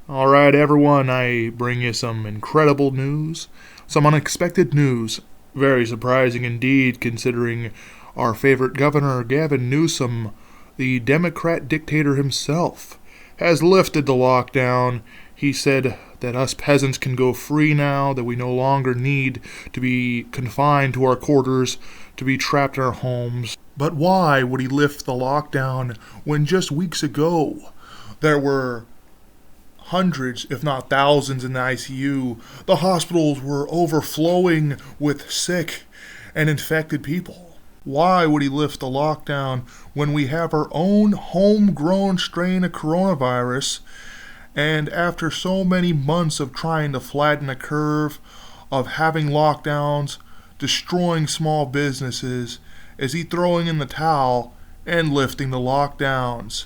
Alright, everyone, I bring you some incredible news, some unexpected news. Very surprising indeed, considering our favorite governor, Gavin Newsom, the Democrat dictator himself, has lifted the lockdown. He said that us peasants can go free now, that we no longer need to be confined to our quarters, to be trapped in our homes. But why would he lift the lockdown when just weeks ago there were hundreds, if not thousands, in the ICU? The hospitals were overflowing with sick and infected people. Why would he lift the lockdown when we have our own homegrown strain of coronavirus? And after so many months of trying to flatten the curve, of having lockdowns, destroying small businesses, is he throwing in the towel and lifting the lockdowns?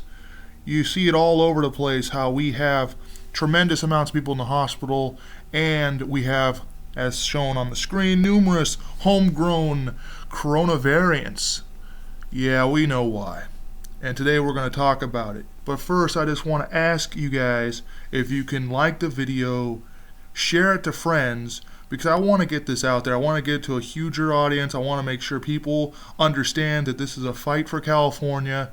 You see it all over the place how we have tremendous amounts of people in the hospital, and we have, as shown on the screen, numerous homegrown corona variants. Yeah, we know why. And today we're going to talk about it. But first, I just want to ask you guys if you can like the video, share it to friends, because I want to get this out there. I want to get it to a huger audience. I want to make sure people understand that this is a fight for California.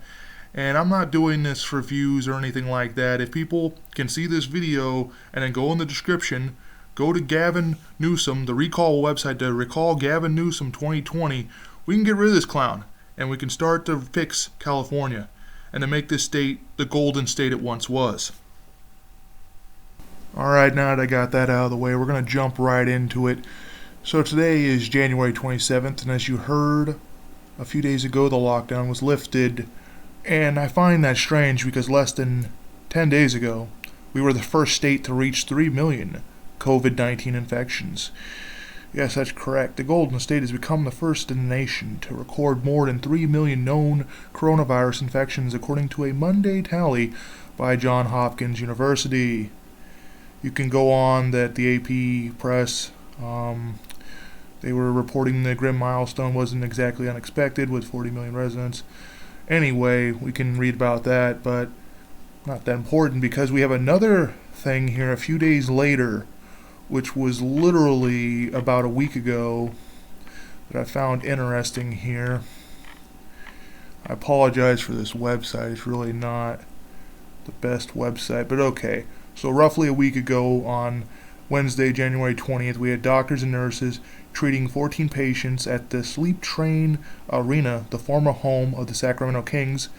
And I'm not doing this for views or anything like that. If people can see this video and then go in the description, go to Gavin Newsom, the recall website, to recall Gavin Newsom 2020, we can get rid of this clown. And we can start to fix California and to make this state the golden state it once was. Alright, now that I got that out of the way, we're going to jump right into it. So today is January 27th, and as you heard, a few days ago the lockdown was lifted. And I find that strange because less than 10 days ago, we were the first state to reach 3 million COVID-19 infections. Yes, that's correct. The Golden State has become the first in the nation to record more than 3 million known coronavirus infections, according to a Monday tally by Johns Hopkins University. You can go on that the AP press, they were reporting the grim milestone wasn't exactly unexpected with 40 million residents. Anyway, we can read about that, but not that important because we have another thing here a few days later, which was literally about a week ago, that I found interesting here. I apologize for this website. It's really not the best website, but okay. So roughly a week ago on Wednesday, January 20th, we had doctors and nurses treating 14 patients at the Sleep Train Arena, the former home of the Sacramento Kings,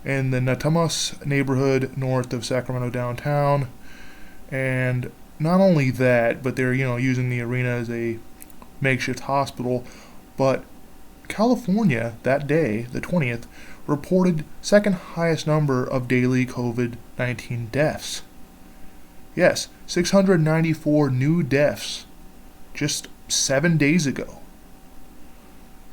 in the Natomas neighborhood north of Sacramento downtown. And not only that, but they're, using the arena as a makeshift hospital. But California, that day, the 20th, reported second highest number of daily COVID-19 deaths. Yes, 694 new deaths just 7 days ago.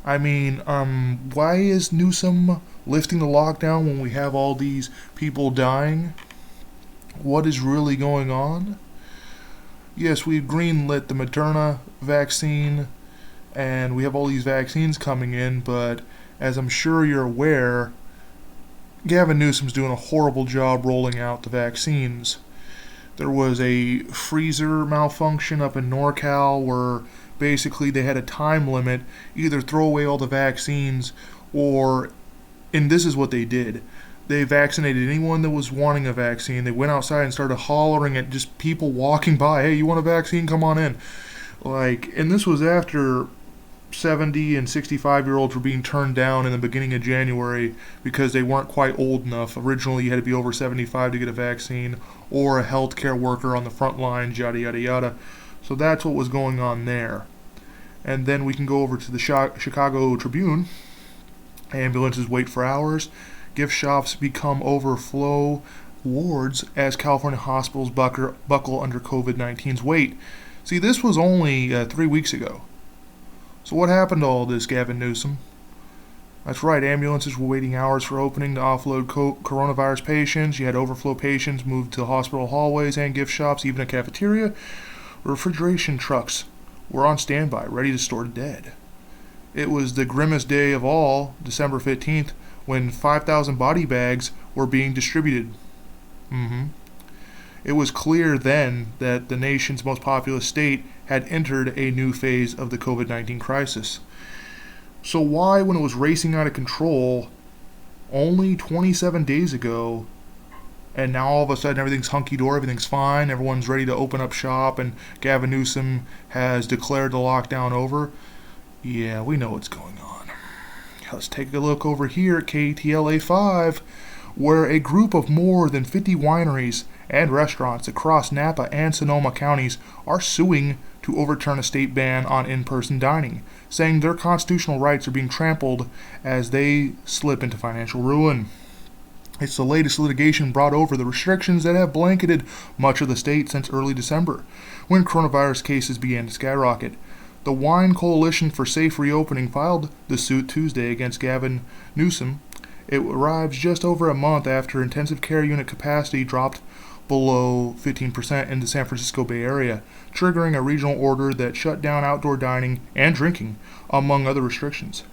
I mean, why is Newsom lifting the lockdown when we have all these people dying? What is really going on? Yes, we've greenlit the Moderna vaccine, and we have all these vaccines coming in, but as I'm sure you're aware, Gavin Newsom's doing a horrible job rolling out the vaccines. There was a freezer malfunction up in NorCal where basically they had a time limit, either throw away all the vaccines or, and this is what they did, they vaccinated anyone that was wanting a vaccine. They went outside and started hollering at just people walking by, hey, you want a vaccine? Come on in. And this was after 70 and 65-year-olds were being turned down in the beginning of January because they weren't quite old enough. Originally, you had to be over 75 to get a vaccine, or a healthcare worker on the front lines, yada, yada, yada. So that's what was going on there. And then we can go over to the Chicago Tribune. Ambulances wait for hours. Gift shops become overflow wards as California hospitals buckle under COVID-19's weight. See, this was only 3 weeks ago. So what happened to all this, Gavin Newsom? That's right, ambulances were waiting hours for opening to offload coronavirus patients. You had overflow patients moved to hospital hallways and gift shops, even a cafeteria. Refrigeration trucks were on standby, ready to store the dead. It was the grimmest day of all, December 15th, when 5,000 body bags were being distributed. It was clear then that the nation's most populous state had entered a new phase of the COVID-19 crisis. So why, when it was racing out of control only 27 days ago, and now all of a sudden everything's hunky-dory, everything's fine, everyone's ready to open up shop, and Gavin Newsom has declared the lockdown over? Yeah, we know what's going on. Let's take a look over here at KTLA 5, where a group of more than 50 wineries and restaurants across Napa and Sonoma counties are suing to overturn a state ban on in-person dining, saying their constitutional rights are being trampled as they slip into financial ruin. It's the latest litigation brought over the restrictions that have blanketed much of the state since early December, when coronavirus cases began to skyrocket. The Wine Coalition for Safe Reopening filed the suit Tuesday against Gavin Newsom. It arrives just over a month after intensive care unit capacity dropped below 15% in the San Francisco Bay Area, triggering a regional order that shut down outdoor dining and drinking, among other restrictions.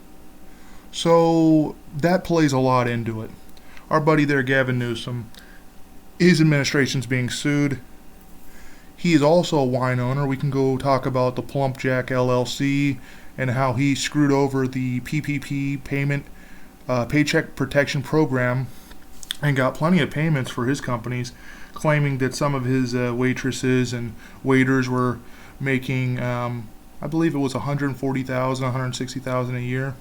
So that plays a lot into it. Our buddy there, Gavin Newsom, his administration's being sued. He is also a wine owner. We can go talk about the Plump Jack LLC and how he screwed over the PPP payment, Paycheck Protection Program, and got plenty of payments for his companies, claiming that some of his waitresses and waiters were making, I believe it was $140,000, $160,000 a year.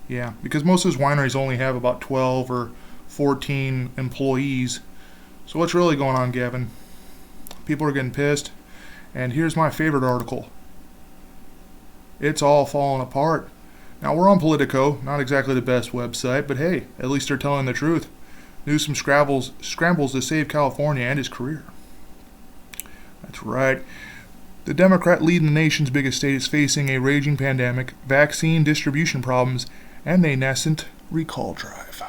Yeah, because most of his wineries only have about 12 or 14 employees. So what's really going on, Gavin? People are getting pissed. And here's my favorite article. It's all falling apart. Now, we're on Politico, not exactly the best website, but hey, at least they're telling the truth. Newsom scrambles to save California and his career. That's right. The Democrat leading the nation's biggest state is facing a raging pandemic, vaccine distribution problems, and a nascent recall drive.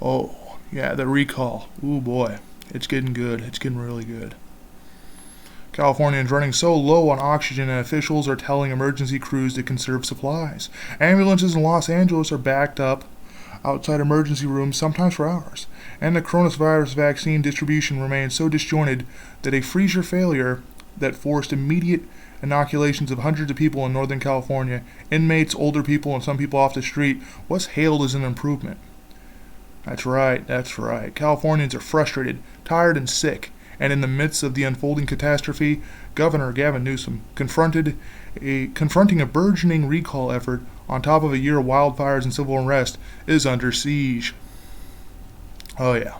Oh, yeah, the recall. Ooh, boy. It's getting good. It's getting really good. Californians running so low on oxygen that officials are telling emergency crews to conserve supplies. Ambulances in Los Angeles are backed up outside emergency rooms, sometimes for hours. And the coronavirus vaccine distribution remains so disjointed that a freezer failure that forced immediate inoculations of hundreds of people in Northern California, inmates, older people, and some people off the street, was hailed as an improvement. That's right. Californians are frustrated, tired, and sick. And in the midst of the unfolding catastrophe, Governor Gavin Newsom, confronting a burgeoning recall effort on top of a year of wildfires and civil unrest, is under siege. Oh yeah.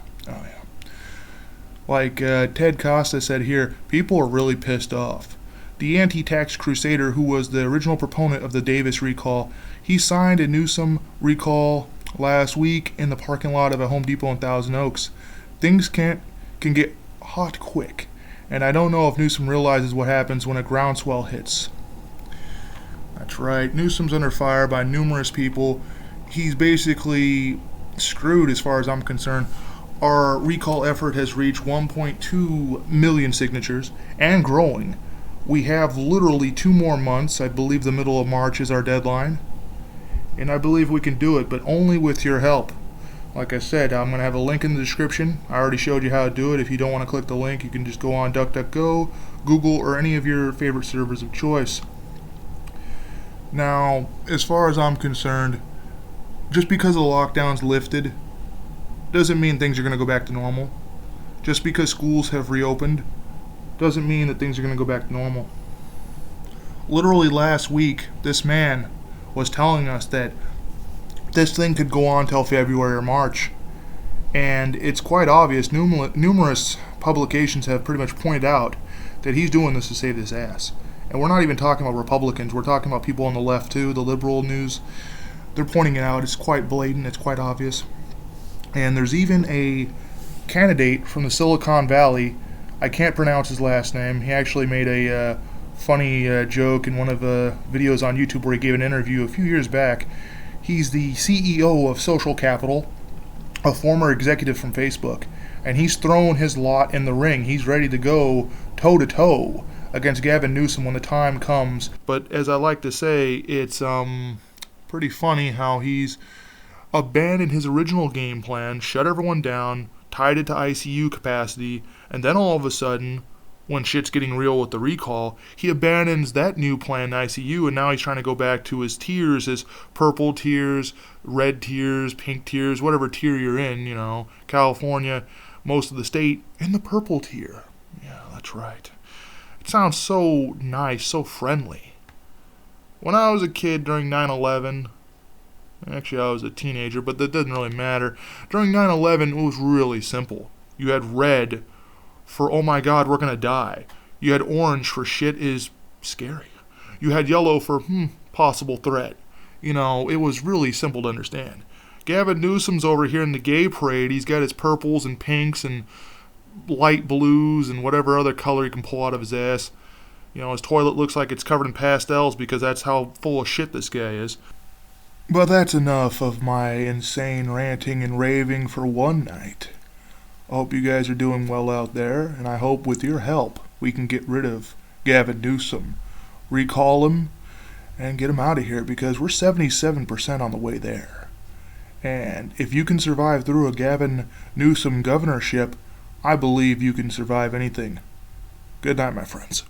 Like Ted Costa said here, people are really pissed off. The anti-tax crusader who was the original proponent of the Davis recall, he signed a Newsom recall last week in the parking lot of a Home Depot in Thousand Oaks. Things can get hot quick, and I don't know if Newsom realizes what happens when a groundswell hits. That's right, Newsom's under fire by numerous people. He's basically screwed as far as I'm concerned. Our recall effort has reached 1.2 million signatures and growing. We have literally 2 more months. I believe the middle of March is our deadline. And I believe we can do it, but only with your help. Like I said, I'm going to have a link in the description. I already showed you how to do it. If you don't want to click the link, you can just go on DuckDuckGo, Google, or any of your favorite servers of choice. Now, as far as I'm concerned, just because the lockdown's lifted doesn't mean things are going to go back to normal. Just because schools have reopened doesn't mean that things are going to go back to normal. Literally last week, this man was telling us that this thing could go on till February or March. And it's quite obvious, numerous publications have pretty much pointed out that he's doing this to save his ass. And we're not even talking about Republicans, we're talking about people on the left too, the liberal news. They're pointing it out, it's quite blatant, it's quite obvious. And there's even a candidate from the Silicon Valley, I can't pronounce his last name, he actually made a funny joke in one of the videos on YouTube where he gave an interview a few years back. He's the CEO of Social Capital, a former executive from Facebook, and he's thrown his lot in the ring. He's ready to go toe-to-toe against Gavin Newsom when the time comes. But as I like to say, it's pretty funny how he's abandoned his original game plan, shut everyone down, tied it to ICU capacity, and then all of a sudden, when shit's getting real with the recall, he abandons that new plan ICU, and now he's trying to go back to his tiers, his purple tiers, red tiers, pink tiers, whatever tier you're in, California, most of the state, in the purple tier. Yeah, that's right. It sounds so nice, so friendly. When I was a kid during 9/11, actually I was a teenager, but that doesn't really matter. During 9/11, it was really simple. You had red for, oh my god, we're gonna die. You had orange for shit is scary. You had yellow for, possible threat. It was really simple to understand. Gavin Newsom's over here in the gay parade. He's got his purples and pinks and light blues and whatever other color he can pull out of his ass. His toilet looks like it's covered in pastels because that's how full of shit this guy is. But that's enough of my insane ranting and raving for one night. I hope you guys are doing well out there, and I hope with your help we can get rid of Gavin Newsom, recall him, and get him out of here, because we're 77% on the way there. And if you can survive through a Gavin Newsom governorship, I believe you can survive anything. Good night, my friends.